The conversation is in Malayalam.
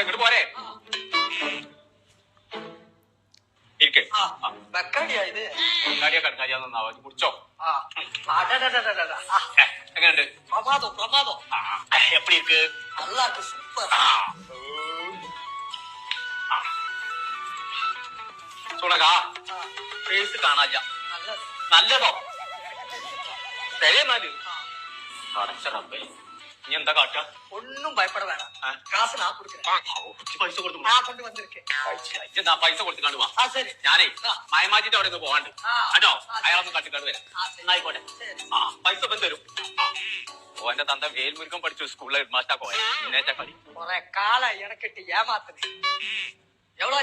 ഇങ്ങോട്ട് പോരെ ഇരിക്കേ ബക്കാടിയായത് കടക്കാടിയാ കടക്കാടിയാന്നാ കുടിച്ചോ എങ്ങനെയുണ്ട് പ്രമാദം പ്രമാദം എപ്പടി ഇருக்கு നല്ലാക്ക് സൂപ്പർ സുണകാ ഫേസ് കാണാല്ല നല്ലത് നല്ലതോ ശരിയെന്നാല് അടച്ചടപ്പേ നീ എന്താ കാട്ടാ ഒന്നും ഭയപ്പെട വേണം കാശ് നാ കൊടുക്കേ പൈസ കൊടുത്തു കൊണ്ട് വന്നിരിക്കേ പൈസ കൊടുത്തിക്കാണ്ട് വാ ശരി ഞാനേ മയമാജിന്റെ അവിടെ നിന്ന് പോവാണ്ട് കേട്ടോ അയാളൊന്ന് കട്ടിക്കാണ്ട് വരാം ആയിക്കോട്ടെ പൈസ ഇപ്പം തരും ഓന്റെ തന്ത വേൽമുരുക്കം പഠിച്ചു സ്കൂളിലെ ഹെഡ് മാസ്റ്റാ പോയ ഇന്നേറ്റ കളി കൊറേ കാലായി ഇടക്കിട്ട് ഏമാത്തത് എവ്വളോ